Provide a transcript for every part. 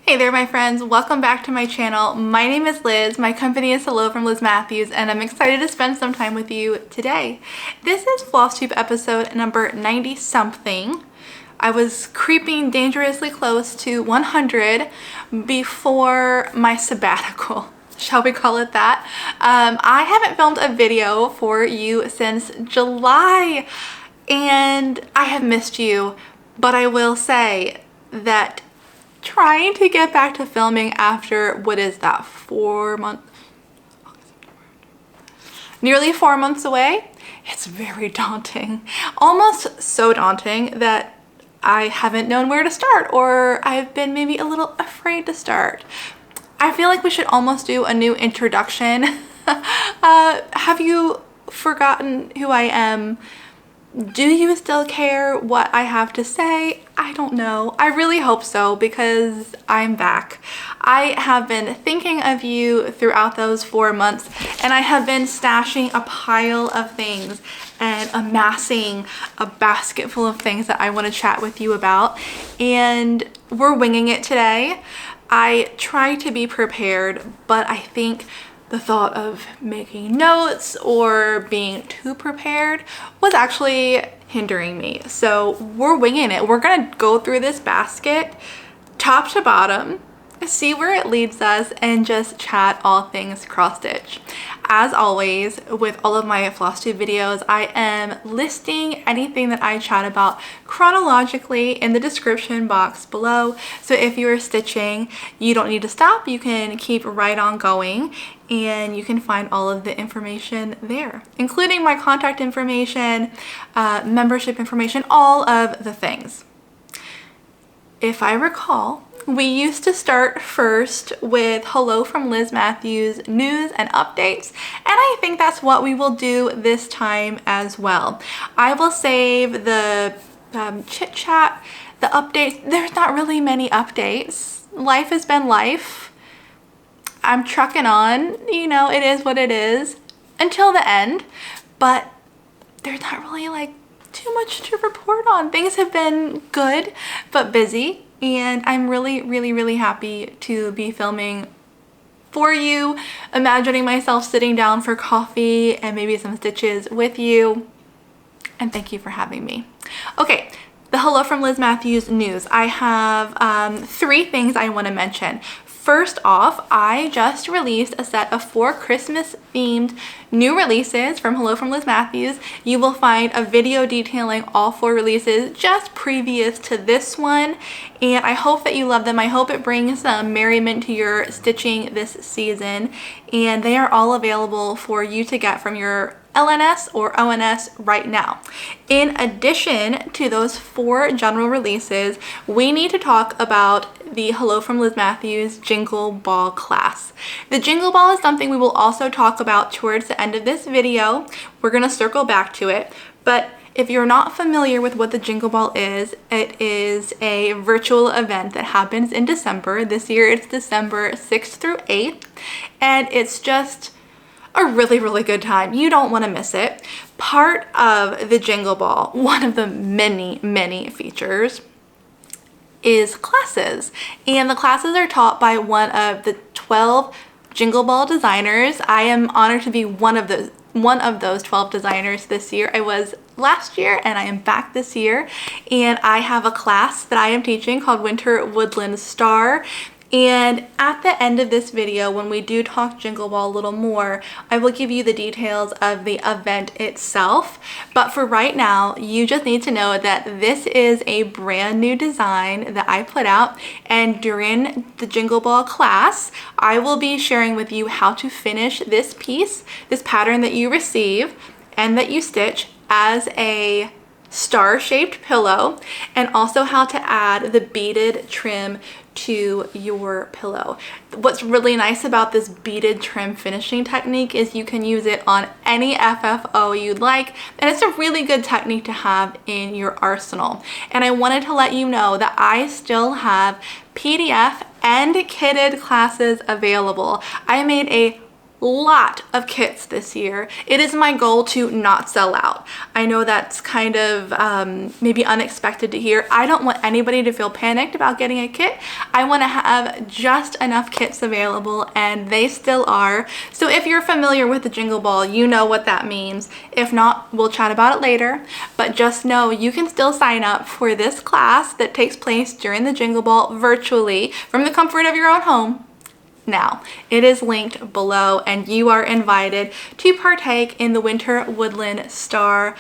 Hey there my friends, welcome back to my channel. My name is Liz, my company is Hello From Liz Mathews, and I'm excited to spend some time with you today. This is FlossTube episode number 90 something. I was creeping dangerously close to 100 before my sabbatical. Shall we call it that? I haven't filmed a video for you since July and I have missed you, but I will say that trying to get back to filming after, what is that, 4 months? Nearly 4 months away? It's very daunting. Almost so daunting that I haven't known where to start, or I've been maybe a little afraid to start. I feel like we should almost do a new introduction. Have you forgotten who I am? Do you still care what I have to say? I don't know. I really hope so, because I'm back. I have been thinking of you throughout those 4 months, and I have been stashing a pile of things and amassing a basket full of things that I want to chat with you about. And we're winging it today. I try to be prepared, but I think the thought of making notes or being too prepared was actually hindering me. So we're winging it. We're gonna go through this basket top to bottom, see where it leads us, and just chat all things cross stitch. As always, with all of my FlossTube videos, I am listing anything that I chat about chronologically in the description box below. So if you're stitching, you don't need to stop. You can keep right on going, and you can find all of the information there, including my contact information, membership information, all of the things. If I recall, we used to start first with Hello From Liz Mathews news and updates, and I think that's what we will do this time as well. I will save the chit chat, the updates. There's not really many updates. Life has been life. I'm trucking on, you know, it is what it is until the end, but there's not really like too much to report on. Things have been good but busy, and I'm really happy to be filming for you, imagining myself sitting down for coffee and maybe some stitches with you, and thank you for having me. Okay, the Hello From Liz Mathews news. I have 3 things I want to mention. First off, I just released a set of 4 Christmas themed new releases from Hello From Liz Mathews. You will find a video detailing all 4 releases just previous to this one, and I hope that you love them. I hope it brings some merriment to your stitching this season, and they are all available for you to get from your LNS or ONS right now. In addition to those 4 general releases, we need to talk about the Hello From Liz Mathews Jingle Ball class. The Jingle Ball is something we will also talk about towards the end of this video. We're gonna circle back to it, but if you're not familiar with what the Jingle Ball is, it is a virtual event that happens in December. This year it's December 6th through 8th, and it's just a really good time. You don't want to miss it. Part of the Jingle Ball, one of the many features, is classes, and the classes are taught by one of the 12 Jingle Ball designers. I am honored to be one of those 12 designers this year. I was last year and I am back this year, and I have a class that I am teaching called Winter Woodland Star. And at the end of this video, when we do talk Jingle Ball a little more, I will give you the details of the event itself. But for right now, you just need to know that this is a brand new design that I put out, and during the Jingle Ball class, I will be sharing with you how to finish this piece, this pattern that you receive and that you stitch as a star-shaped pillow, and also how to add the beaded trim to your pillow. What's really nice about this beaded trim finishing technique is you can use it on any FFO you'd like, and it's a really good technique to have in your arsenal. And I wanted to let you know that I still have PDF and kitted classes available. I made a lot of kits this year. It is my goal to not sell out. I know that's kind of maybe unexpected to hear. I don't want anybody to feel panicked about getting a kit. I want to have just enough kits available, and they still are. So if you're familiar with the Jingle Ball, you know what that means. If not, we'll chat about it later, but just know you can still sign up for this class that takes place during the Jingle Ball virtually from the comfort of your own home. Now, it is linked below, and you are invited to partake in the Winter Woodland Star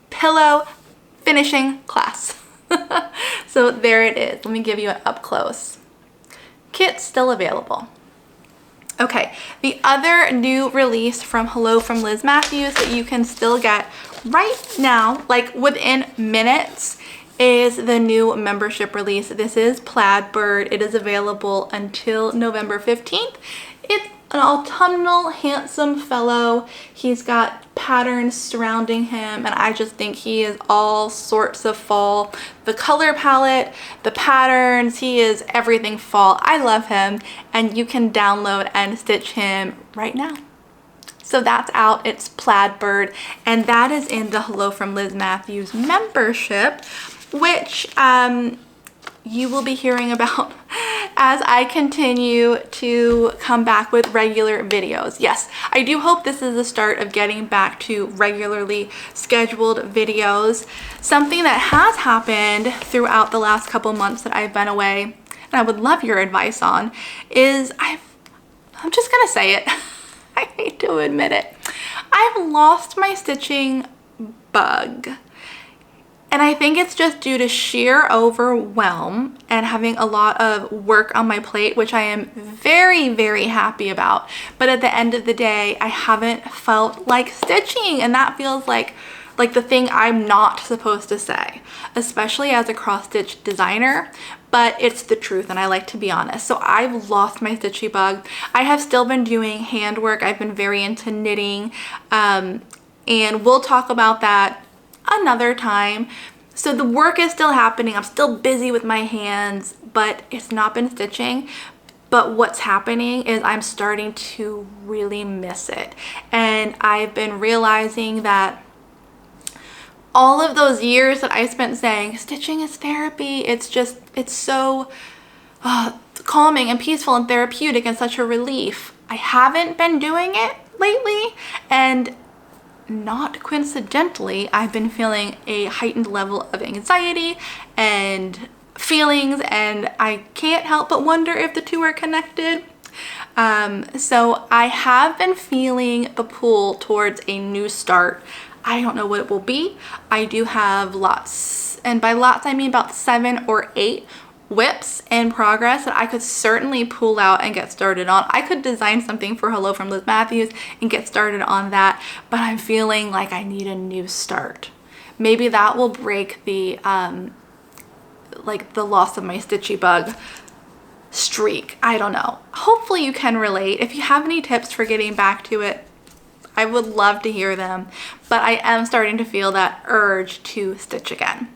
Pillow Finishing class. So there it is. Let me give you an up close. Kit's still available. Okay, the other new release from Hello From Liz Mathews that you can still get right now, like within minutes, is the new membership release. This is Plaid Bird. It is available until November 15th. It's an autumnal, handsome fellow. He's got patterns surrounding him, and I just think he is all sorts of fall. The color palette, the patterns, he is everything fall. I love him, and you can download and stitch him right now. So that's out. It's Plaid Bird, and that is in the Hello From Liz Mathews membership, which you will be hearing about as I continue to come back with regular videos. Yes, I do hope this is the start of getting back to regularly scheduled videos. Something that has happened throughout the last couple months that I've been away, and I would love your advice on, is I'm just gonna say it. I hate to admit it. I've lost my stitching bug. And I think it's just due to sheer overwhelm and having a lot of work on my plate, which I am very, very happy about. But at the end of the day, I haven't felt like stitching, and that feels like the thing I'm not supposed to say, especially as a cross-stitch designer, but it's the truth and I like to be honest. So I've lost my stitchy bug. I have still been doing handwork. I've been very into knitting, and we'll talk about that another time. So the work is still happening. I'm still busy with my hands, but it's not been stitching. But what's happening is I'm starting to really miss it. And I've been realizing that all of those years that I spent saying stitching is therapy, it's so calming and peaceful and therapeutic and such a relief. I haven't been doing it lately, and not coincidentally, I've been feeling a heightened level of anxiety and feelings, and I can't help but wonder if the two are connected. So I have been feeling the pull towards a new start. I don't know what it will be. I do have lots, and by lots I mean about 7 or 8 WIPs in progress that I could certainly pull out and get started on. I could design something for Hello From Liz Mathews and get started on that, but I'm feeling like I need a new start. Maybe that will break the like the loss of my stitchy bug streak. I don't know. Hopefully you can relate. If you have any tips for getting back to it, I would love to hear them, but I am starting to feel that urge to stitch again.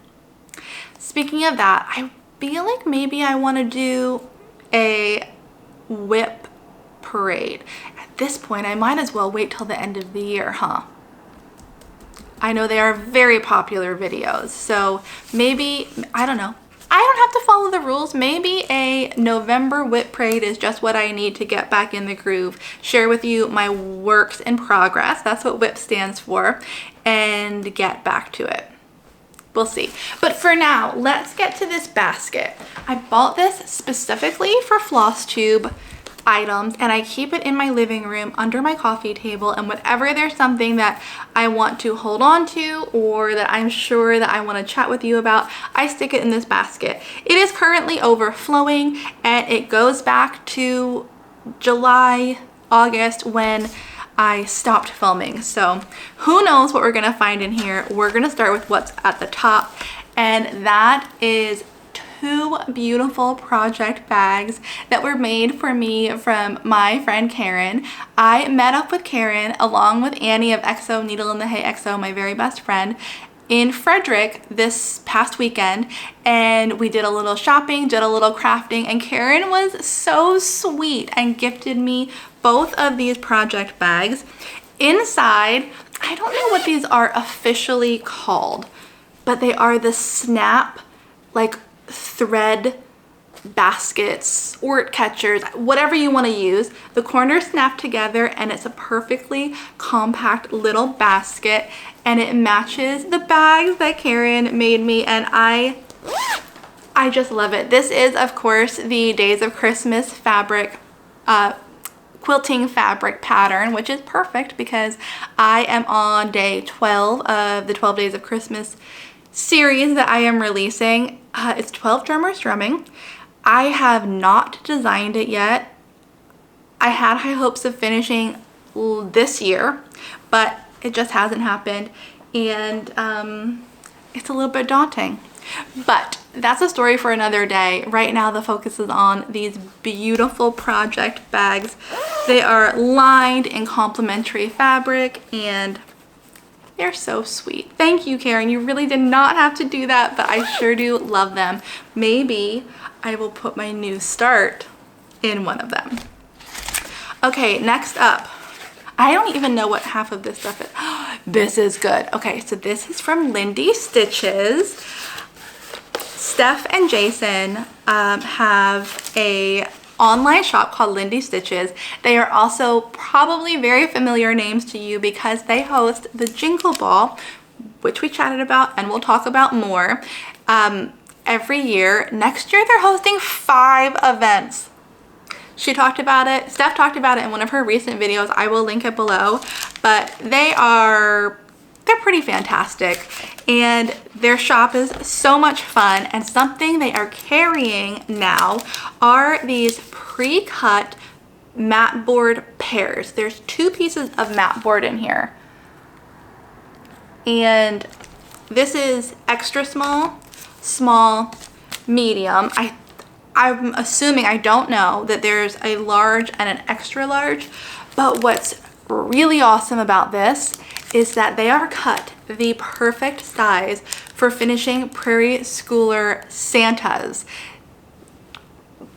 Speaking of that, I feel like maybe I want to do a WIP parade. At this point, I might as well wait till the end of the year, huh? I know they are very popular videos, so maybe, I don't know. I don't have to follow the rules. Maybe a November WIP parade is just what I need to get back in the groove, share with you my works in progress, that's what WIP stands for, and get back to it. We'll see. But for now, let's get to this basket. I bought this specifically for FlossTube items, and I keep it in my living room under my coffee table, and whenever there's something that I want to hold on to or that I'm sure that I want to chat with you about, I stick it in this basket. It is currently overflowing, and it goes back to July, August, when I stopped filming. So who knows what we're gonna find in here. We're gonna start with what's at the top, and that is 2 beautiful project bags that were made for me from my friend Karen. I met up with Karen along with Annie of XO Needle in the Hay XO, my very best friend, in Frederick this past weekend, and we did a little shopping, did a little crafting, and Karen was so sweet and gifted me both of these project bags. Inside, I don't know what these are officially called, but they are the snap, like thread baskets, or catchers, whatever you want to use. The corners snap together and it's a perfectly compact little basket, and it matches the bags that Karen made me, and I just love it. This is, of course, the Days of Christmas fabric, quilting fabric pattern, which is perfect because I am on day 12 of the 12 Days of Christmas series that I am releasing. It's 12 drummers drumming. I have not designed it yet. I had high hopes of finishing this year, but it just hasn't happened, and it's a little bit daunting. But that's a story for another day. Right now the focus is on these beautiful project bags. They are lined in complementary fabric and they're so sweet. Thank you, Karen. You really did not have to do that, but I sure do love them. Maybe I will put my new start in one of them. Okay, next up. I don't even know what half of this stuff is. This is good. Okay, so this is from Lindy Stitches. Steph and Jason have a online shop called Lindy Stitches. They are also probably very familiar names to you because they host the Jingle Ball, which we chatted about and we'll talk about more, every year. Next year they're hosting 5 events. She talked about it, Steph talked about it in one of her recent videos. I will link it below, but they're pretty fantastic, and their shop is so much fun. And something they are carrying now are these pre-cut mat board pairs. There's 2 pieces of mat board in here, and this is extra small, small, medium. I'm assuming, I don't know, that there's a large and an extra large, but what's really awesome about this is that they are cut the perfect size for finishing Prairie Schooler Santas.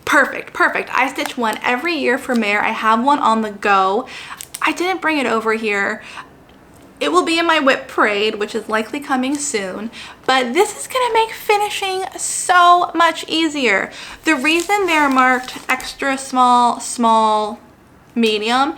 Perfect, perfect. I stitch one every year for Mare. I have one on the go. I didn't bring it over here. It will be in my WIP parade, which is likely coming soon, but this is gonna make finishing so much easier. The reason they're marked extra small, small, medium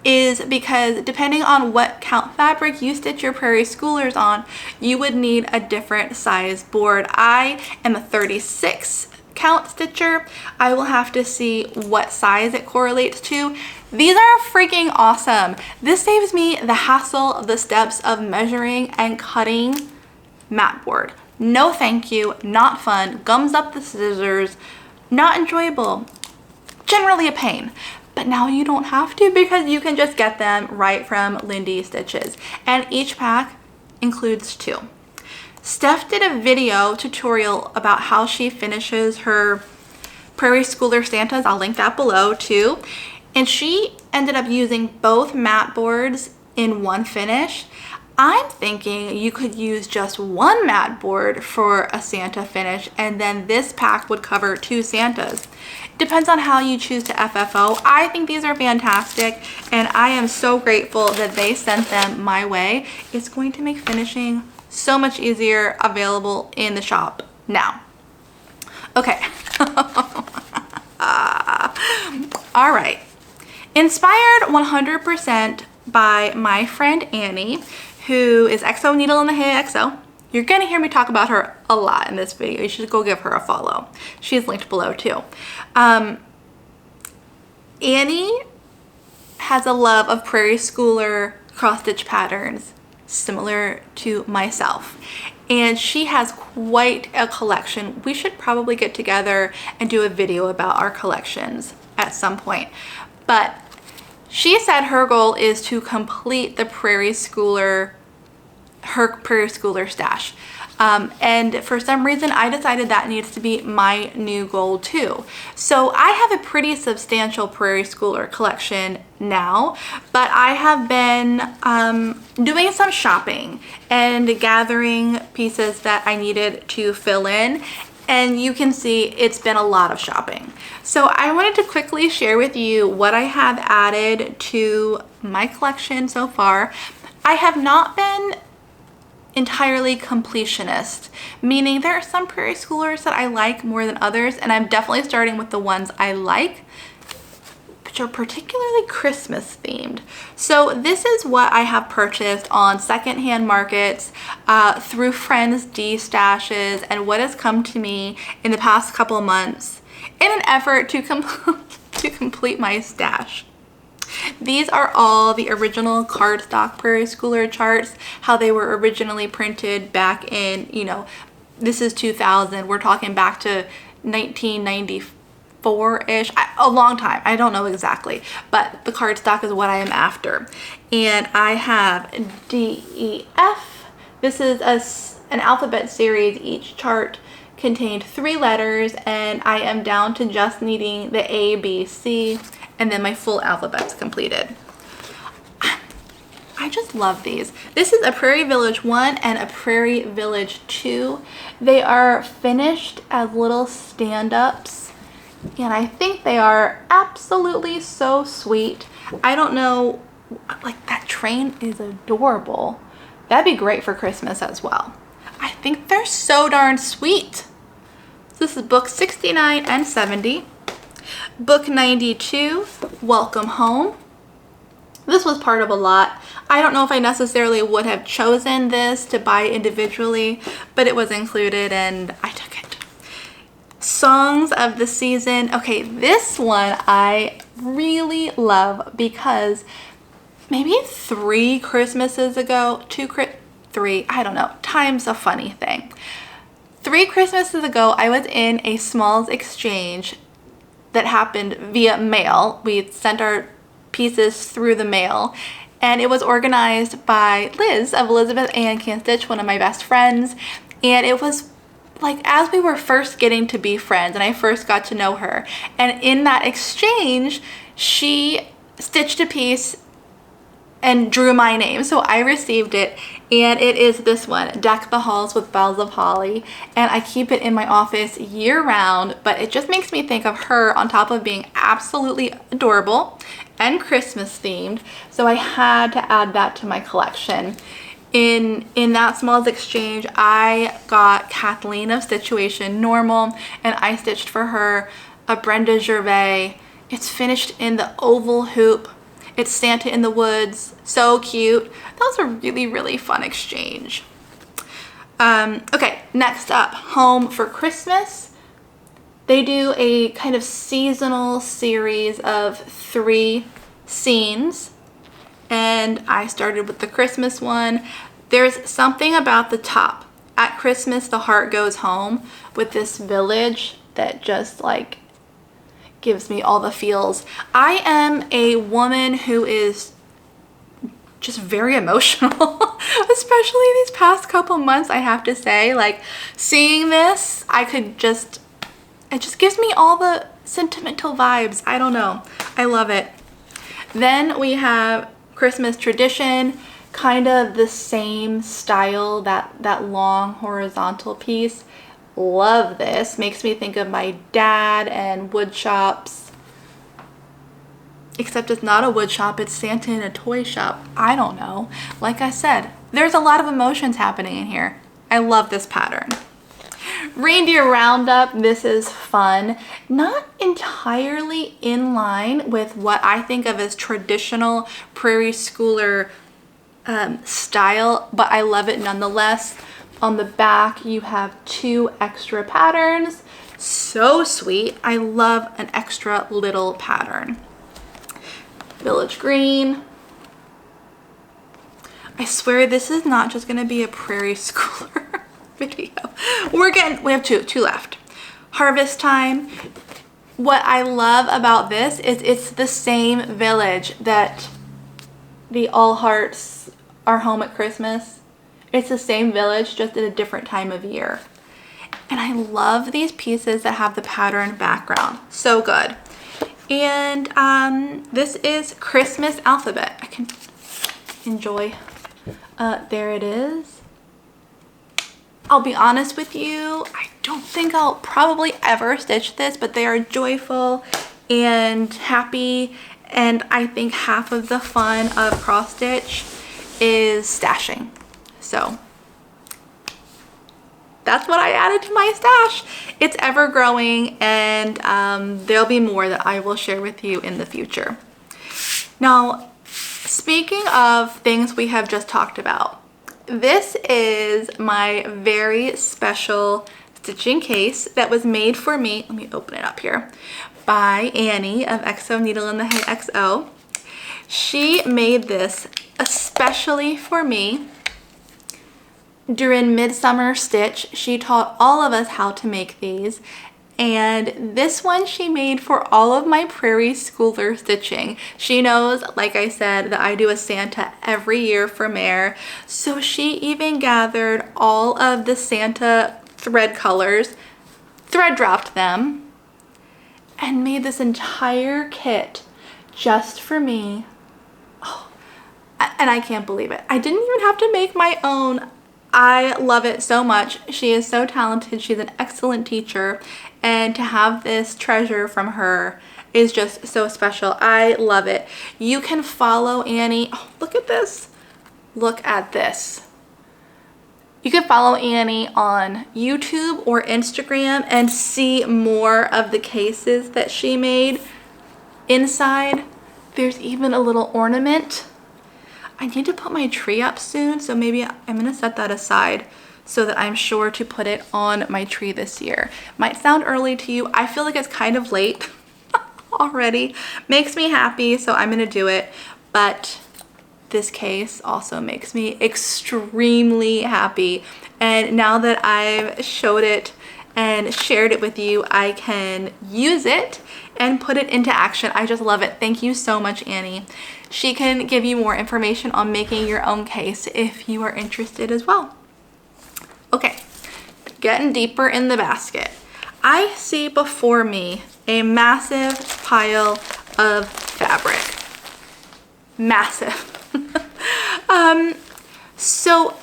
is because depending on what count fabric you stitch your Prairie Schoolers on, you would need a different size board. I am a 36 count stitcher. I will have to see what size it correlates to. These are freaking awesome. This saves me the hassle of the steps of measuring and cutting mat board. No thank you, not fun, gums up the scissors, not enjoyable, generally a pain. But now you don't have to because you can just get them right from Lindy Stitches. And each pack includes 2. Steph did a video tutorial about how she finishes her Prairie Schooler Santas. I'll link that below too. And she ended up using both mat boards in one finish. I'm thinking you could use just one mat board for a Santa finish, and then this pack would cover 2 Santas. Depends on how you choose to FFO. I think these are fantastic, and I am so grateful that they sent them my way. It's going to make finishing so much easier, available in the shop now. Okay. All right. Inspired 100% by my friend Annie, who is XO Needle in the Hay XO. You're gonna hear me talk about her a lot in this video. You should go give her a follow. She's linked below too. Annie has a love of Prairie Schooler cross stitch patterns similar to myself, and she has quite a collection. We should probably get together and do a video about our collections at some point, but she said her goal is to complete the Prairie Schooler, her Prairie Schooler stash. And for some reason, I decided that needs to be my new goal too. So I have a pretty substantial Prairie Schooler collection now, but I have been doing some shopping and gathering pieces that I needed to fill in. And you can see it's been a lot of shopping. So I wanted to quickly share with you what I have added to my collection so far. I have not been entirely completionist, meaning there are some Prairie Schoolers that I like more than others, and I'm definitely starting with the ones I like, which are particularly Christmas themed. So this is what I have purchased on secondhand markets, through friends' D-stashes, and what has come to me in the past couple months in an effort to complete my stash. These are all the original cardstock Prairie Schooler charts, how they were originally printed back in, you know, this is 2000, we're talking back to 1994-ish, a long time, I don't know exactly, but the cardstock is what I am after. And I have D, E, F. This is an alphabet series. Each chart contained 3 letters, and I am down to just needing the A, B, C, and then my full alphabet's completed. I just love these. This is a Prairie Village 1 and a Prairie Village 2. They are finished as little stand-ups, and I think they are absolutely so sweet. I don't know, like, that train is adorable. That'd be great for Christmas as well. I think they're so darn sweet. This is book 69 and 70. Book 92, Welcome Home. This was part of a lot. I don't know if I necessarily would have chosen this to buy individually, but it was included and I took it. Songs of the Season. Okay, this one I really love because maybe 3 Christmases ago, 3, I don't know, time's a funny thing. 3 Christmases ago, I was in a Smalls exchange that happened via mail. We sent our pieces through the mail, and it was organized by Liz of Elizabeth and Can Stitch, one of my best friends. And it was like as we were first getting to be friends and I first got to know her. And in that exchange, she stitched a piece and drew my name. So I received it, and it is this one, Deck the Halls with Bells of Holly. And I keep it in my office year round, but it just makes me think of her on top of being absolutely adorable and Christmas themed. So I had to add that to my collection. In that Smalls exchange, I got Kathleen of Situation Normal, and I stitched for her a Brenda Gervais. It's finished in the oval hoop. It's Santa in the Woods, so cute. That was a really, really fun exchange. Okay, next up, Home for Christmas. They do a kind of seasonal series of 3 scenes, and I started with the Christmas one. There's something about the top. At Christmas, the heart goes home with this village that just like gives me all the feels. I am a woman who is just very emotional, especially these past couple months, I have to say. Like, seeing this, it just gives me all the sentimental vibes. I don't know. I love it. Then we have Christmas Tradition, kind of the same style, that long horizontal piece. Love this. Makes me think of my dad and wood shops. Except it's not a wood shop, it's Santa in a toy shop. I don't know. Like I said, there's a lot of emotions happening in here. I love this pattern. Reindeer Roundup. This is fun. Not entirely in line with what I think of as traditional Prairie Schooler style, but I love it nonetheless. On the back, you have 2 extra patterns. So sweet. I love an extra little pattern. Village Green. I swear this is not just going to be a Prairie Schooler video. We have two left. Harvest Time. What I love about this is it's the same village that the All Hearts Are Home at Christmas. It's the same village, just in a different time of year. And I love these pieces that have the pattern background. So good. And this is Christmas alphabet. I can enjoy. There it is. I'll be honest with you, I don't think I'll probably ever stitch this, but they are joyful and happy. And I think half of the fun of cross stitch is stashing. So that's what I added to my stash. It's ever growing, and there'll be more that I will share with you in the future. Now, speaking of things we have just talked about, this is my very special stitching case that was made for me. Let me open it up here. By Annie of XO Needle in the Hay XO. She made this especially for me. During Midsummer Stitch, she taught all of us how to make these, and this one she made for all of my Prairie Schooler stitching. She knows, like I said, that I do a Santa every year for Mare, so she even gathered all of the Santa thread colors, thread dropped them, and made this entire kit just for me. Oh, and I can't believe it. I didn't even have to make my own. I love it so much. She is so talented. She's an excellent teacher. And to have this treasure from her is just so special. I love it. You can follow Annie. Oh, look at this. Look at this. You can follow Annie on YouTube or Instagram and see more of the cases that she made. Inside, there's even a little ornament. I need to put my tree up soon, so maybe I'm gonna set that aside so that I'm sure to put it on my tree this year. Might sound early to you. I feel like it's kind of late already. Makes me happy, so I'm gonna do it. But this case also makes me extremely happy. And now that I've showed it and shared it with you, I can use it and put it into action. I just love it. Thank you so much, Annie. She can give you more information on making your own case if you are interested as well. Okay, getting deeper in the basket. I see before me a massive pile of fabric. Massive. So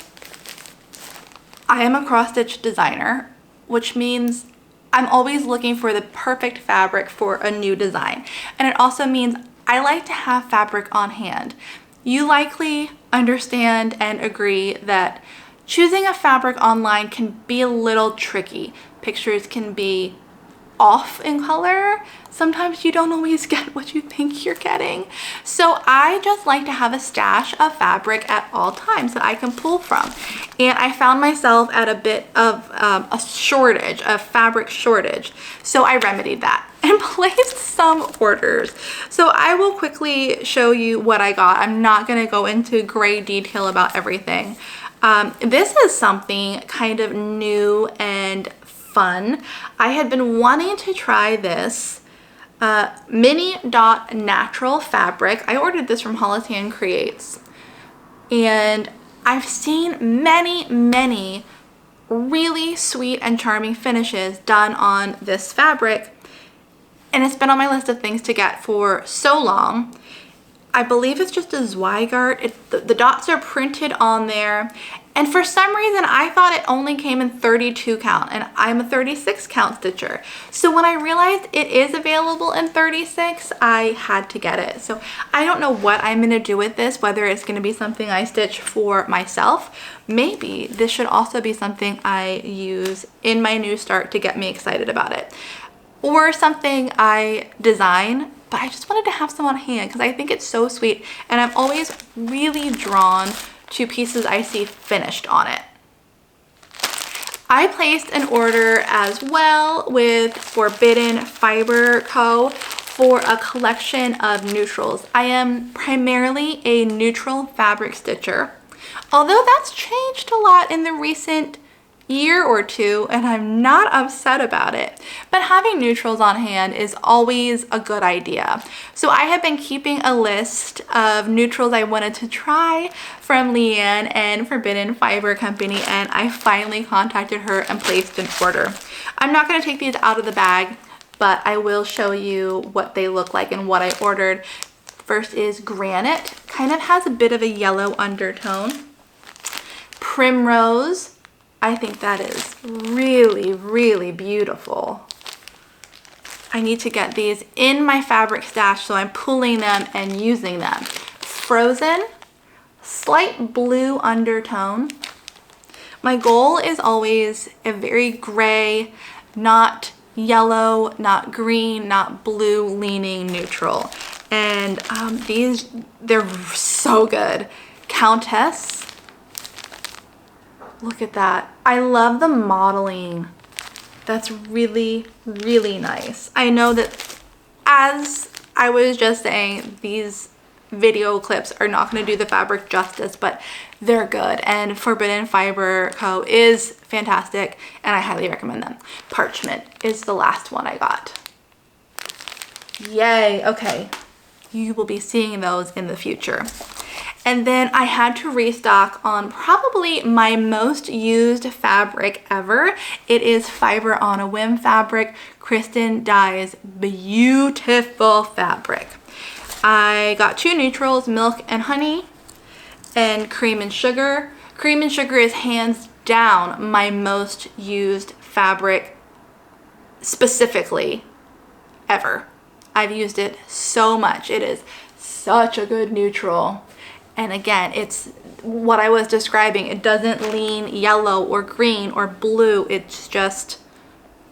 I am a cross-stitch designer, which means I'm always looking for the perfect fabric for a new design. And it also means I like to have fabric on hand. You likely understand and agree that choosing a fabric online can be a little tricky. Pictures can be off in color. Sometimes you don't always get what you think you're getting. So I just like to have a stash of fabric at all times that I can pull from. And I found myself at a bit of a shortage, a fabric shortage. So I remedied that and placed some orders. So I will quickly show you what I got. I'm not gonna go into great detail about everything. This is something kind of new and fun. I had been wanting to try this mini dot natural fabric. I ordered this from Hollistan Creates, and I've seen many really sweet and charming finishes done on this fabric, and it's been on my list of things to get for so long. I believe it's just a Zweigart. The dots are printed on there. And for some reason, I thought it only came in 32 count, and I'm a 36 count stitcher. So when I realized it is available in 36, I had to get it. So I don't know what I'm gonna do with this, whether it's gonna be something I stitch for myself. Maybe this should also be something I use in my new start to get me excited about it. Or something I design, but I just wanted to have some on hand because I think it's so sweet, and I'm always really drawn to pieces I see finished on it. I placed an order as well with Forbidden Fiber Co. for a collection of neutrals. I am primarily a neutral fabric stitcher, although that's changed a lot in the recent year or two, and I'm not upset about it. But having neutrals on hand is always a good idea. So I have been keeping a list of neutrals I wanted to try from Leanne and Forbidden Fiber Company, and I finally contacted her and placed an order. I'm not going to take these out of the bag, but I will show you what they look like and what I ordered. First is Granite, kind of has a bit of a yellow undertone. Primrose, I think that is really, really beautiful. I need to get these in my fabric stash, so I'm pulling them and using them. Frozen, slight blue undertone. My goal is always a very gray, not yellow, not green, not blue leaning neutral. And these, they're so good. Countess, look at that. I love the modeling. That's really, really nice. I know that, as I was just saying, these video clips are not going to do the fabric justice, but they're good. And Forbidden Fiber Co. is fantastic, and I highly recommend them. Parchment is the last one I got. Yay, okay. You will be seeing those in the future. And then I had to restock on probably my most used fabric ever. It is Fiber on a Whim fabric, Kristen Dye's beautiful fabric. I got two neutrals, Milk and Honey and Cream and Sugar. Cream and Sugar is hands down my most used fabric specifically ever. I've used it so much. It is such a good neutral. And again, it's what I was describing. It doesn't lean yellow or green or blue. It's just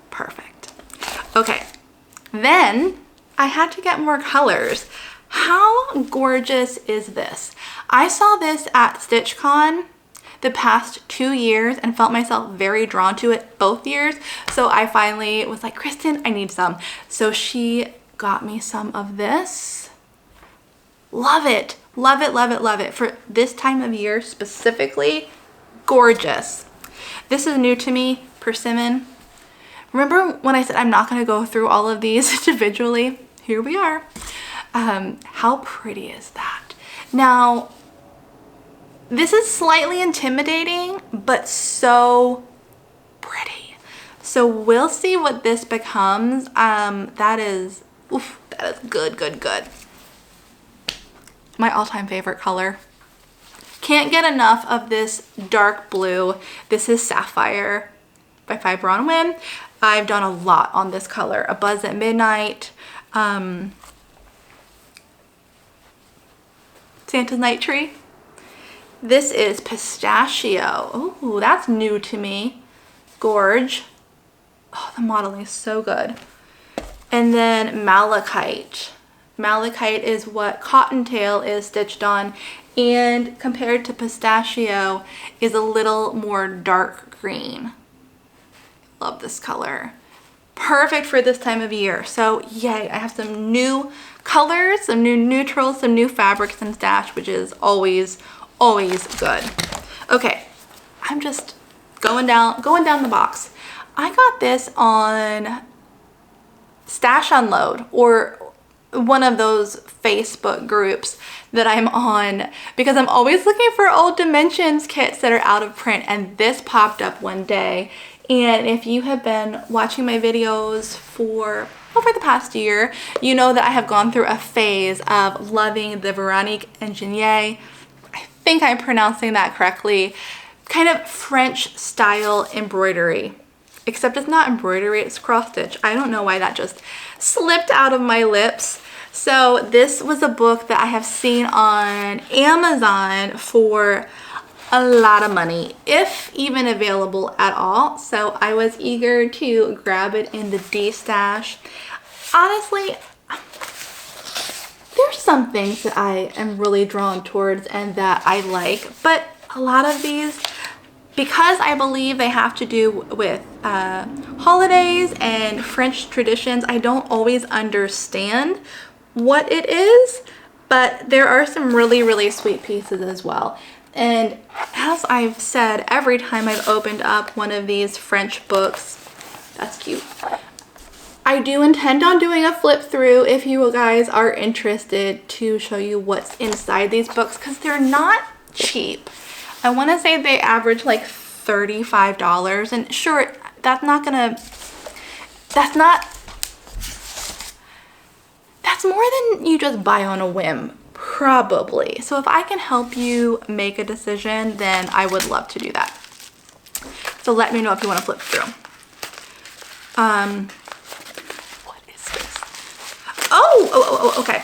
perfect. Okay, then I had to get more colors. How gorgeous is this? I saw this at StitchCon the past 2 years and felt myself very drawn to it both years. So I finally was like, Kristen, I need some. So she got me some of this. Love it. Love it, love it, love it. For this time of year specifically, gorgeous. This is new to me, Persimmon. Remember when I said I'm not going to go through all of these individually? Here we are. How pretty is that? Now, this is slightly intimidating, but so pretty. So we'll see what this becomes. That is good, good, good. My all-time favorite color. Can't get enough of this dark blue. This is Sapphire by Fiber on a Whim. I've done a lot on this color. A Buzz at Midnight, Santa's Night Tree. This is Pistachio. Oh, that's new to me. Gorge. Oh, the modeling is so good. And then Malachite. Malachite is what Cottontail is stitched on, and compared to Pistachio is a little more dark green. Love this color. Perfect for this time of year. So yay, I have some new colors, some new neutrals, some new fabrics in stash, which is always good. Okay, I'm just going down the box. I got this on Stash Unload, or one of those Facebook groups that I'm on, because I'm always looking for old Dimensions kits that are out of print, and this popped up one day. And if you have been watching my videos for over the past year, you know that I have gone through a phase of loving the Veronique Ingenier, I think I'm pronouncing that correctly, kind of French style embroidery. Except it's not embroidery, it's cross stitch. I don't know why that just slipped out of my lips. So this was a book that I have seen on Amazon for a lot of money, if even available at all. So I was eager to grab it in the D stash. Honestly, there's some things that I am really drawn towards and that I like, but a lot of these, because I believe they have to do with holidays and French traditions, I don't always understand what it is, but there are some really, really sweet pieces as well. And as I've said, every time I've opened up one of these French books, that's cute, I do intend on doing a flip through if you guys are interested to show you what's inside these books, because they're not cheap. I want to say they average like $35, and sure, that's more than you just buy on a whim, probably. So if I can help you make a decision, then I would love to do that. So let me know if you want to flip through. What is this? Oh, okay.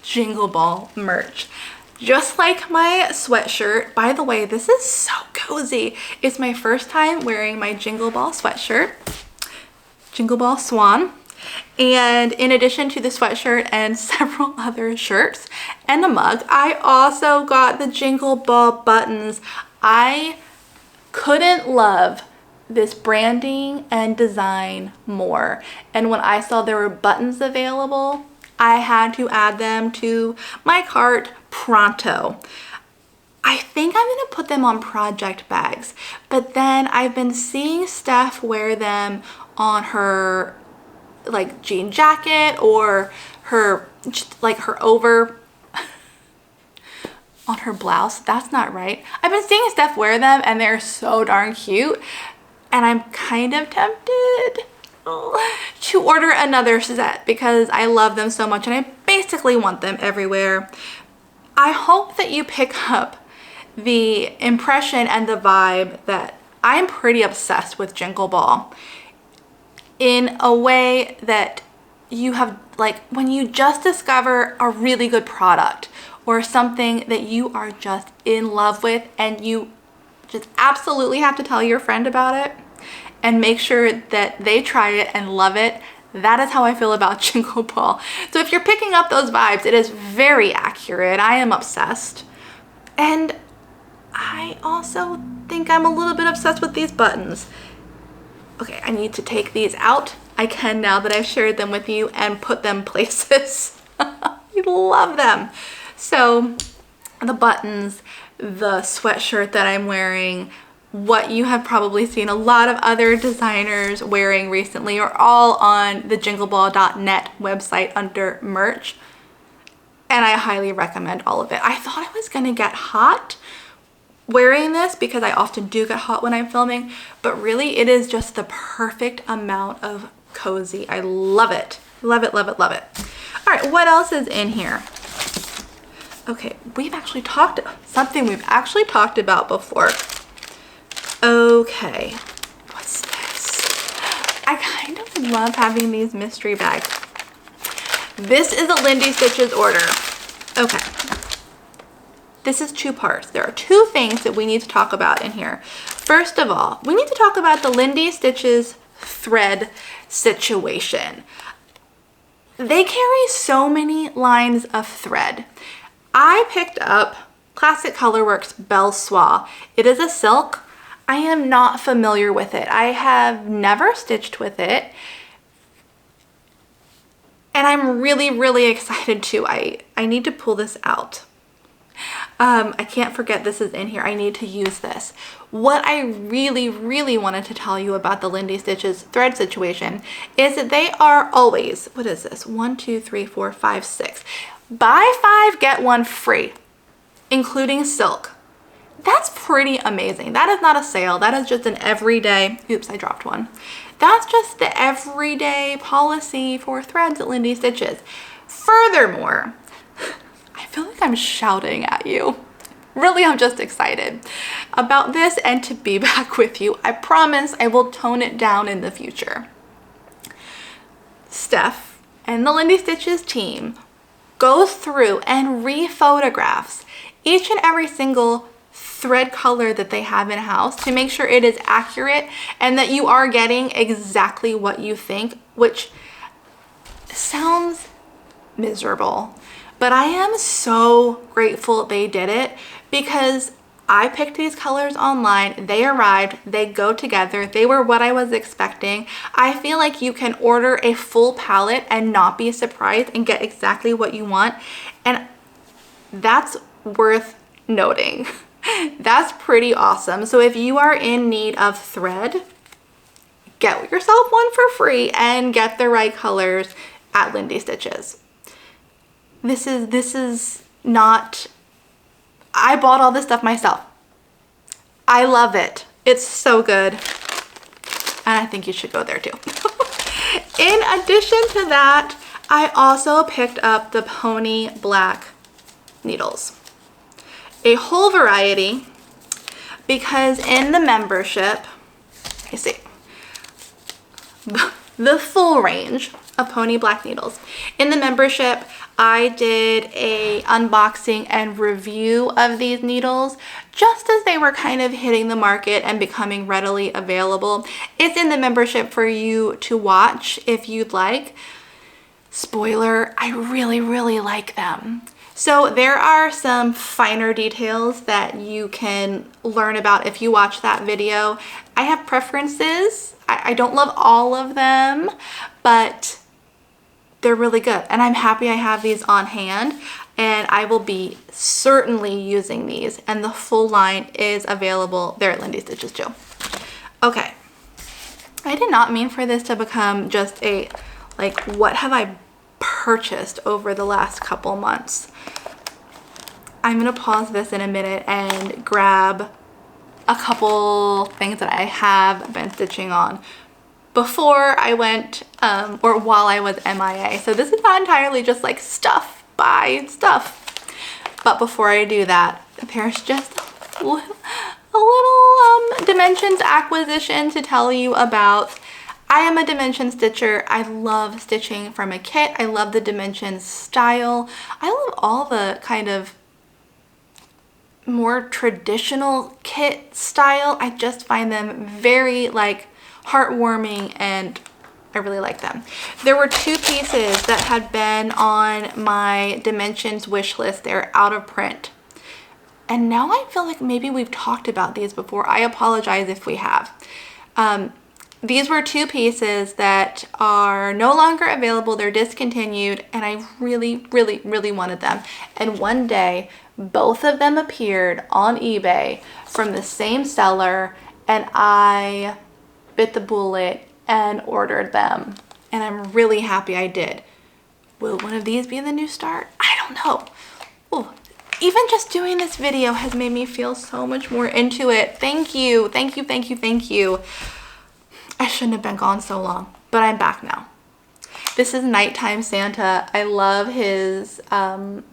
Jingle Ball merch. Just like my sweatshirt. By the way, this is so cozy. It's my first time wearing my Jingle Ball sweatshirt. Jingle Ball Swan. And in addition to the sweatshirt and several other shirts and a mug, I also got the Jingle Ball buttons. I couldn't love this branding and design more. And when I saw there were buttons available, I had to add them to my cart pronto. I think I'm gonna put them on project bags, but then I've been seeing Steph wear them on her like jean jacket or her over on her blouse. That's not right. I've been seeing Steph wear them and they're so darn cute, and I'm kind of tempted to order another set because I love them so much and I basically want them everywhere. I hope that you pick up the impression and the vibe that I'm pretty obsessed with Jingle Ball, in a way that you have, like, when you just discover a really good product or something that you are just in love with and you just absolutely have to tell your friend about it and make sure that they try it and love it. That is how I feel about Jingle Ball. So if you're picking up those vibes, it is very accurate. I am obsessed. And I also think I'm a little bit obsessed with these buttons. Okay, I need to take these out. I can now that I've shared them with you and put them places. You love them. So the buttons, the sweatshirt that I'm wearing, what you have probably seen a lot of other designers wearing recently are all on the jingleball.net website under merch. And I highly recommend all of it. I thought I was gonna get hot wearing this because I often do get hot when I'm filming, but really it is just the perfect amount of cozy. I love it. Love it, love it, love it. All right, what else is in here? Okay, we've actually talked, something we've actually talked about before. Okay, what's this? I kind of love having these mystery bags. This is a Lindy Stitches order. Okay. This is two parts. There are two things that we need to talk about in here. First of all, we need to talk about the Lindy Stitches thread situation. They carry so many lines of thread. I picked up Classic Colorworks Belle Soie. It is a silk. I am not familiar with it. I have never stitched with it. And I'm really, really excited to. I need to pull this out. I can't forget this is in here. I need to use this. What I really, really wanted to tell you about the Lindy Stitches thread situation is that they are always, what is this? 1, 2, 3, 4, 5, 6. Buy 5, get 1 free, including silk. That's pretty amazing. That is not a sale. That is just an everyday, oops, I dropped one. That's just the everyday policy for threads at Lindy Stitches. Furthermore, I feel like I'm shouting at you. Really, I'm just excited about this and to be back with you. I promise I will tone it down in the future. Steph and the Lindy Stitches team goes through and re-photographs each and every single thread color that they have in-house to make sure it is accurate and that you are getting exactly what you think, which sounds miserable. But I am so grateful they did it because I picked these colors online, they arrived, they go together, they were what I was expecting. I feel like you can order a full palette and not be surprised and get exactly what you want. And that's worth noting. That's pretty awesome. So if you are in need of thread, get yourself one for free and get the right colors at Lindy Stitches. This is not, I bought all this stuff myself. I love it. It's so good. And I think you should go there too. In addition to that, I also picked up the Pony Black needles. A whole variety, because in the membership, you see, the full range of Pony Black needles. In the membership, I did a unboxing and review of these needles just as they were kind of hitting the market and becoming readily available. It's in the membership for you to watch if you'd like. Spoiler, I really like them. So there are some finer details that you can learn about if you watch that video. I have preferences. I don't love all of them, but they're really good. And I'm happy I have these on hand, and I will be certainly using these. And the full line is available there at Lindy Stitches too. Okay, I did not mean for this to become just a, like, what have I purchased over the last couple months. I'm gonna pause this in a minute and grab a couple things that I have been stitching on before I went, or while I was MIA. So this is not entirely just like stuff, buy stuff. But before I do that, there's just a little dimensions acquisition to tell you about. I am a dimension stitcher. I love stitching from a kit. I love the dimensions style. I love all the kind of more traditional kit style. I just find them very like heartwarming, and I really like them. There were two pieces that had been on my dimensions wish list. They're out of print. And now I feel like maybe we've talked about these before. I apologize if we have. These were two pieces that are no longer available. They're discontinued, and I really wanted them. And one day, both of them appeared on eBay from the same seller, and I bit the bullet and ordered them. And I'm really happy I did. Will one of these be the new start? I don't know. Ooh, even just doing this video has made me feel so much more into it. Thank you, thank you, thank you, thank you. I shouldn't have been gone so long, but I'm back now. This is Nighttime Santa. I love his, I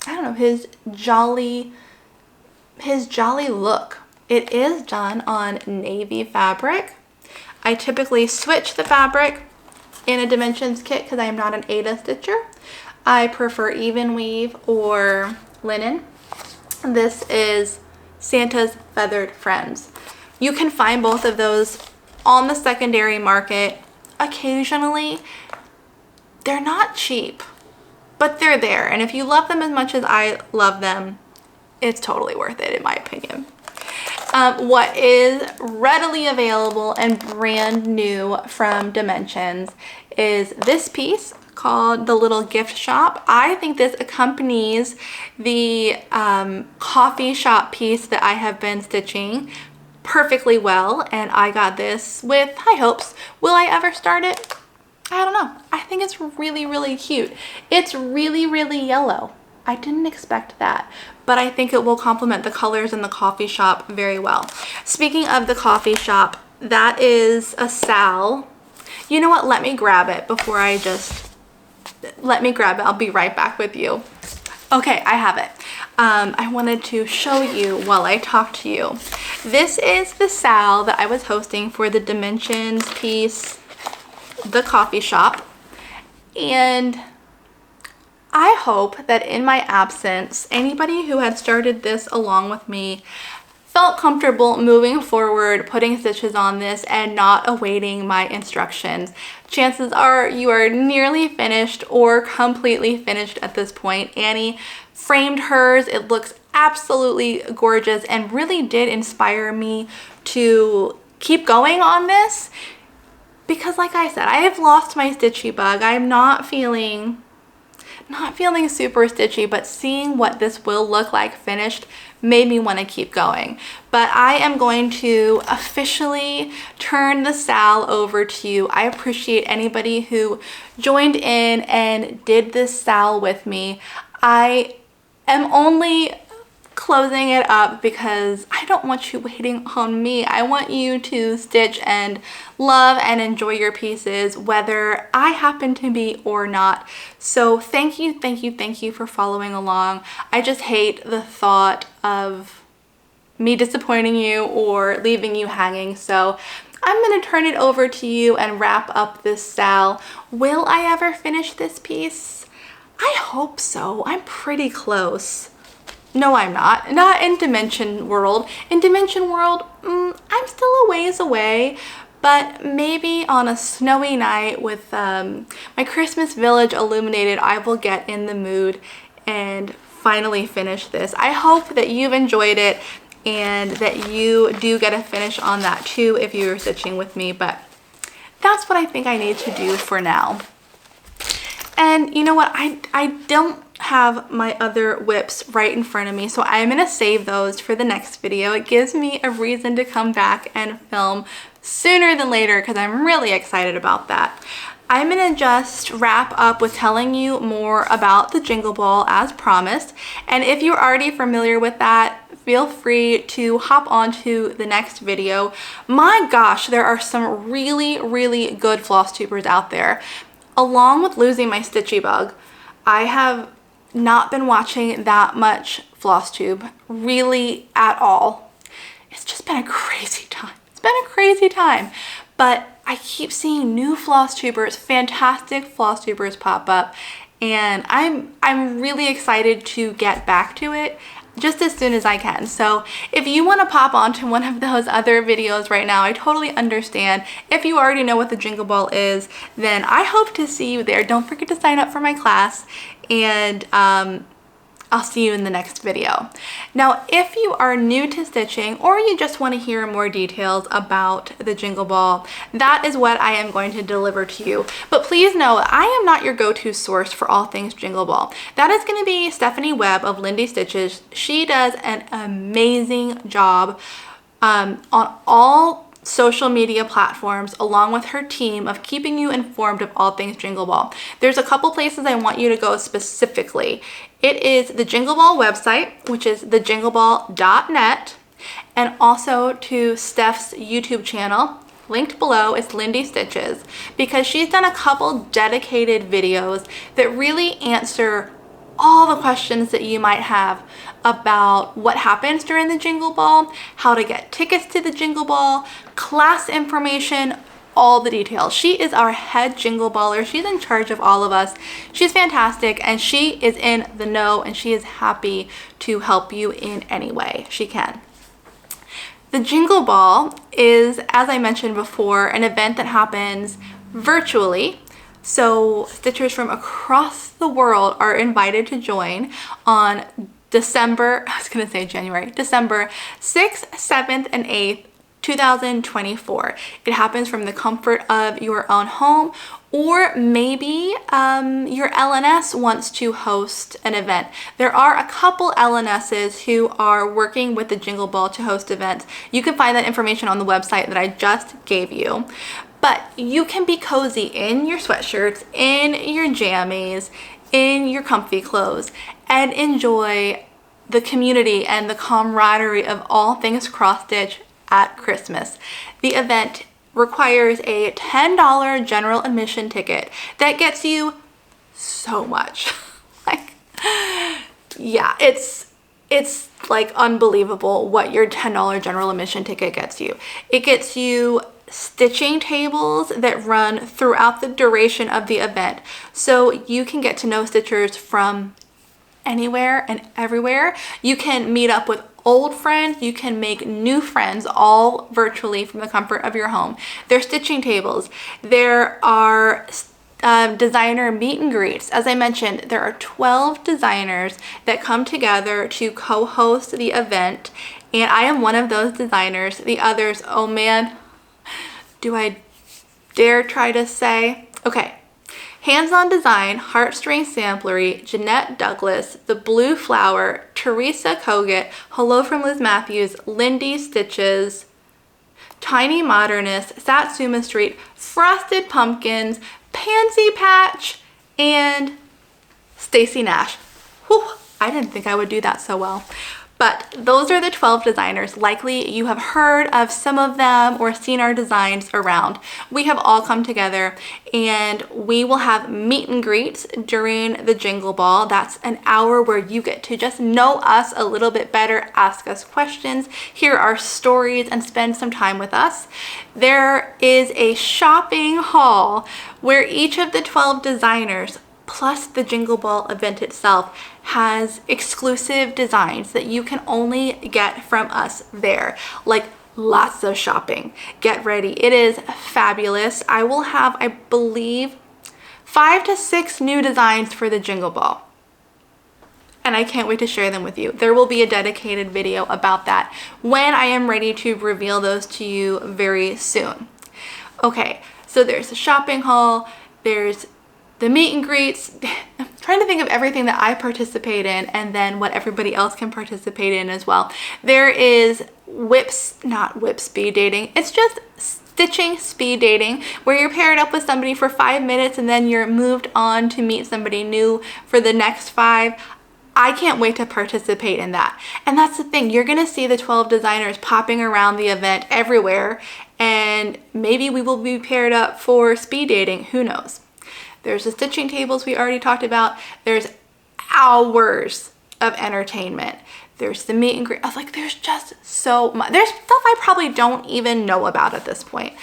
don't know, his jolly look. It is done on navy fabric. I typically switch the fabric in a dimensions kit because I am not an Ada stitcher. I prefer even weave or linen. This is Santa's Feathered Friends. You can find both of those on the secondary market occasionally. They're not cheap, but they're there. And if you love them as much as I love them, it's totally worth it in my opinion. What is readily available and brand new from Dimensions is this piece called the Little Gift Shop. I think this accompanies the coffee shop piece that I have been stitching perfectly well, and I got this with high hopes. Will I ever start it? I don't know. I think it's really cute. It's really yellow. I didn't expect that, but I think it will complement the colors in the coffee shop very well. Speaking of the coffee shop, that is a Sal. You know what? Let me grab it before I just... Let me grab it. I'll be right back with you. Okay, I have it. I wanted to show you while I talk to you. This is the Sal that I was hosting for the Dimensions piece, the coffee shop. And I hope that in my absence, anybody who had started this along with me felt comfortable moving forward, putting stitches on this and not awaiting my instructions. Chances are you are nearly finished or completely finished at this point. Annie framed hers. It looks absolutely gorgeous and really did inspire me to keep going on this because, like I said, I have lost my stitchy bug. I'm not feeling not feeling super stitchy, but seeing what this will look like finished made me want to keep going. But I am going to officially turn the sal over to you. I appreciate anybody who joined in and did this sal with me. I am only closing it up because I don't want you waiting on me. I want you to stitch and love and enjoy your pieces, whether I happen to be or not. So thank you, thank you, thank you for following along. I just hate the thought of me disappointing you or leaving you hanging. So I'm gonna turn it over to you and wrap up this sal. Will I ever finish this piece? I hope so. I'm pretty close. No, I'm not. Not in Dimension World. In Dimension World, I'm still a ways away, but maybe on a snowy night with my Christmas village illuminated, I will get in the mood and finally finish this. I hope that you've enjoyed it and that you do get a finish on that too if you're stitching with me, but that's what I think I need to do for now. And you know what, I don't have my other whips right in front of me, so I'm gonna save those for the next video. It gives me a reason to come back and film sooner than later because I'm really excited about that. I'm gonna just wrap up with telling you more about the Jingle Ball as promised, and if you're already familiar with that, feel free to hop on to the next video. My gosh, there are some really, really good floss tubers out there. Along with losing my stitchy bug, I have not been watching that much FlossTube really at all. It's just been a crazy time. It's been a crazy time, but I keep seeing new floss tubers, fantastic floss tubers pop up, and I'm really excited to get back to it just as soon as I can. So if you want to pop onto one of those other videos right now, I totally understand. If you already know what the Jingle Ball is, then I hope to see you there. Don't forget to sign up for my class, and I'll see you in the next video. Now, if you are new to stitching or you just want to hear more details about the Jingle Ball, that is what I am going to deliver to you. But please know, I am not your go-to source for all things Jingle Ball. That is going to be Stephanie Webb of Lindy Stitches. She does an amazing job on all social media platforms, along with her team, of keeping you informed of all things Jingle Ball. There's a couple places I want you to go specifically. It is the Jingle Ball website, which is thejingleball.net, and also to Steph's YouTube channel, linked below, is Lindy Stitches, because she's done a couple dedicated videos that really answer all the questions that you might have about what happens during the Jingle Ball, how to get tickets to the Jingle Ball, class information, all the details. She is our head Jingle Baller. She's in charge of all of us. She's fantastic, and she is in the know, and she is happy to help you in any way she can. The Jingle Ball is, as I mentioned before, an event that happens virtually. So stitchers from across the world are invited to join on December 6th, 7th, and 8th, 2024. It happens from the comfort of your own home, or maybe your LNS wants to host an event. There are a couple LNSs who are working with the Jingle Ball to host events. You can find that information on the website that I just gave you. But you can be cozy in your sweatshirts, in your jammies, in your comfy clothes, and enjoy the community and the camaraderie of all things cross-stitch at Christmas. The event requires a $10 general admission ticket that gets you so much. Like, yeah, it's like unbelievable what your $10 general admission ticket gets you. It gets you stitching tables that run throughout the duration of the event, so you can get to know stitchers from anywhere and everywhere. You can meet up with old friends, you can make new friends, all virtually from the comfort of your home. There's stitching tables. There are designer meet and greets. As I mentioned, there are 12 designers that come together to co-host the event, and I am one of those designers. The others, oh man, do I dare try to say? Okay, Hands-on Design, Heartstring Samplery, Jeanette Douglas, The Blue Flower, Teresa Kogut, Hello From Liz Mathews, Lindy Stitches, Tiny Modernist, Satsuma Street, Frosted Pumpkins, Pansy Patch, and Stacy Nash. Whew, I didn't think I would do that so well. But those are the 12 designers. Likely you have heard of some of them or seen our designs around. We have all come together and we will have meet and greets during the Jingle Ball. That's an hour where you get to just know us a little bit better, ask us questions, hear our stories, and spend some time with us. There is a shopping haul where each of the 12 designers plus the Jingle Ball event itself has exclusive designs that you can only get from us there. Like lots of shopping. Get ready. It is fabulous. I will have, I believe, 5 to 6 new designs for the Jingle Ball. And I can't wait to share them with you. There will be a dedicated video about that when I am ready to reveal those to you very soon. Okay, so there's the shopping haul, there's the meet and greets. I'm trying to think of everything that I participate in and then what everybody else can participate in as well. There is not whip speed dating. It's just stitching speed dating where you're paired up with somebody for 5 minutes and then you're moved on to meet somebody new for the next 5. I can't wait to participate in that. And that's the thing, you're gonna see the 12 designers popping around the event everywhere, and maybe we will be paired up for speed dating, who knows. There's the stitching tables we already talked about. There's hours of entertainment. There's the meet and greet. I was like, there's just so much. There's stuff I probably don't even know about at this point.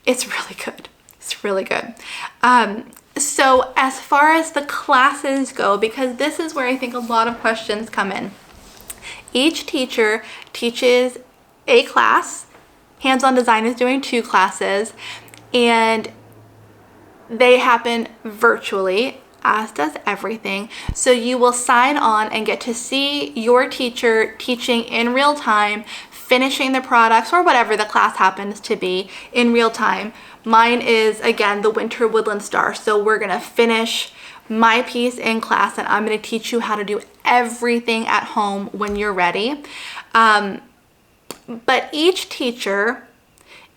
It's really good. It's really good. So as far as the classes go, because this is where I think a lot of questions come in. Each teacher teaches a class. Hands-on Design is doing 2 classes, and they happen virtually, as does everything. So you will sign on and get to see your teacher teaching in real time, finishing the products or whatever the class happens to be in real time. Mine is, again, the Winter Woodland Star. So we're gonna finish my piece in class and I'm gonna teach you how to do everything at home when you're ready. But each teacher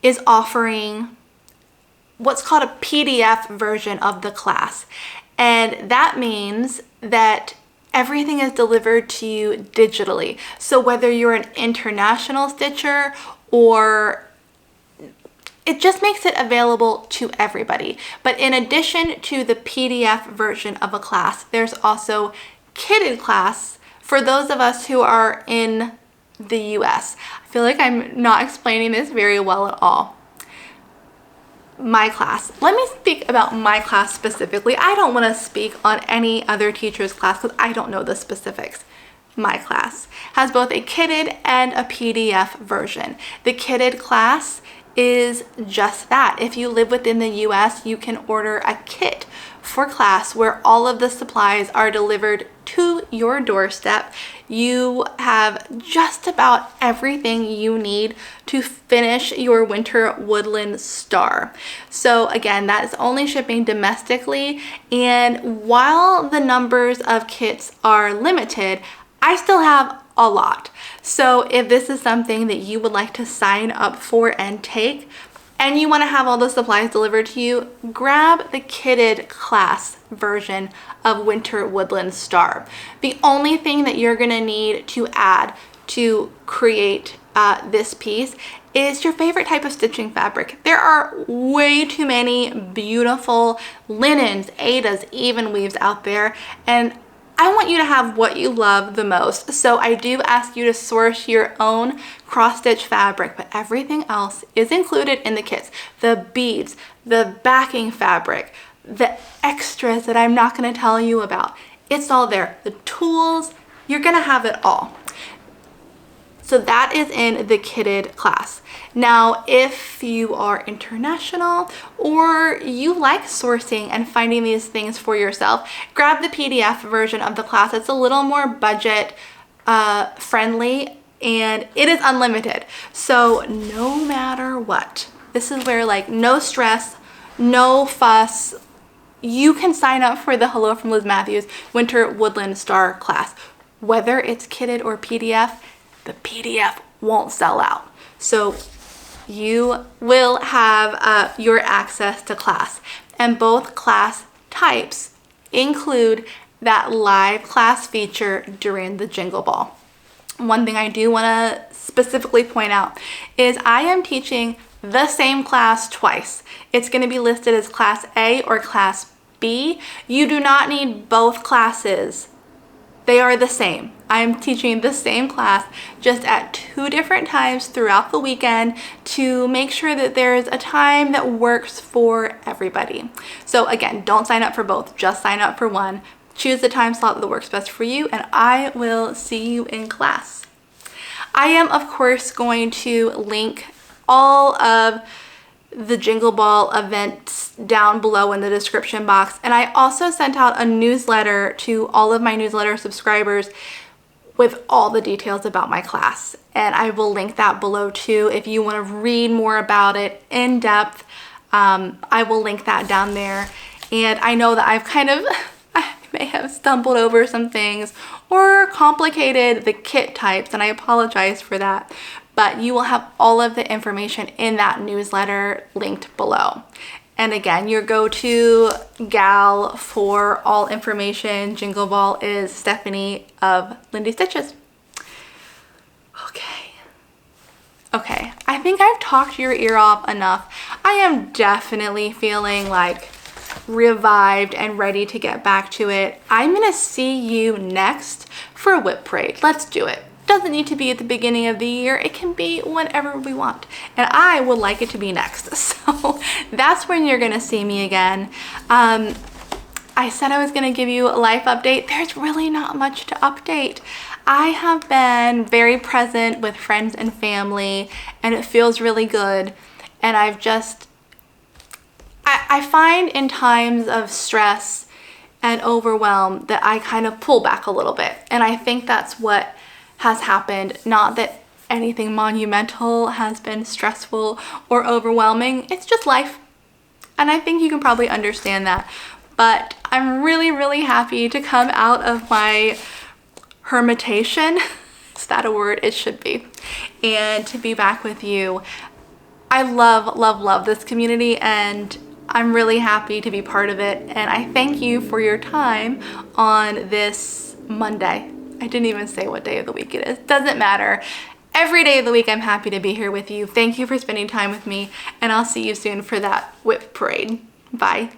is offering what's called a PDF version of the class. And that means that everything is delivered to you digitally. So whether you're an international stitcher or it just makes it available to everybody. But in addition to the PDF version of a class, there's also kitted class for those of us who are in the US. I feel like I'm not explaining this very well at all. My class. Let me speak about my class specifically. I don't want to speak on any other teacher's class because I don't know the specifics. My class has both a kitted and a PDF version. The kitted class is just that. If you live within the US, you can order a kit for class where all of the supplies are delivered to your doorstep. You have just about everything you need to finish your Winter Woodland Star. So again, that is only shipping domestically, and while the numbers of kits are limited, I still have a lot. So if this is something that you would like to sign up for and take, and you want to have all the supplies delivered to you, grab the kitted class version of Winter Woodland Star. The only thing that you're going to need to add to create this piece is your favorite type of stitching fabric. There are way too many beautiful linens, Aidas, even weaves out there, and I want you to have what you love the most. So I do ask you to source your own cross-stitch fabric, but everything else is included in the kits. The beads, the backing fabric, the extras that I'm not gonna tell you about. It's all there. The tools, you're gonna have it all. So that is in the kitted class. Now, if you are international or you like sourcing and finding these things for yourself, grab the PDF version of the class. It's a little more budget friendly and it is unlimited. So no matter what, this is where like no stress, no fuss, you can sign up for the Hello From Liz Mathews Winter Woodland Star class. Whether it's kitted or PDF, the PDF won't sell out. So you will have your access to class. And both class types include that live class feature during the Jingle Ball. One thing I do want to specifically point out is I am teaching the same class twice. It's going to be listed as Class A or Class B. You do not need both classes. They are the same. I am teaching the same class just at 2 different times throughout the weekend to make sure that there's a time that works for everybody. So again, don't sign up for both, just sign up for one. Choose the time slot that works best for you, and I will see you in class. I am, of course, going to link all of the Jingle Ball events down below in the description box. And I also sent out a newsletter to all of my newsletter subscribers with all the details about my class. And I will link that below too. If you want to read more about it in depth, I will link that down there. And I know that I may have stumbled over some things or complicated the kit types, and I apologize for that. But you will have all of the information in that newsletter linked below. And again, your go-to gal for all information Jingle Ball is Stephanie of Lindy Stitches. Okay, I think I've talked your ear off enough. I am definitely feeling like revived and ready to get back to it. I'm gonna see you next for Whip Parade. Let's do it. Doesn't need to be at the beginning of the year. It can be whenever we want. And I would like it to be next. So that's when you're gonna see me again. I said I was gonna give you a life update. There's really not much to update. I have been very present with friends and family, and it feels really good. And I find in times of stress and overwhelm that I kind of pull back a little bit. And I think that's what has happened. Not that anything monumental has been stressful or overwhelming. It's just life. And I think you can probably understand that. But I'm really, really happy to come out of my hermitation. Is that a word? It should be. And to be back with you. I love, love, love this community, and I'm really happy to be part of it. And I thank you for your time on this Monday. I didn't even say what day of the week it is. Doesn't matter. Every day of the week, I'm happy to be here with you. Thank you for spending time with me, and I'll see you soon for that Whip Parade. Bye.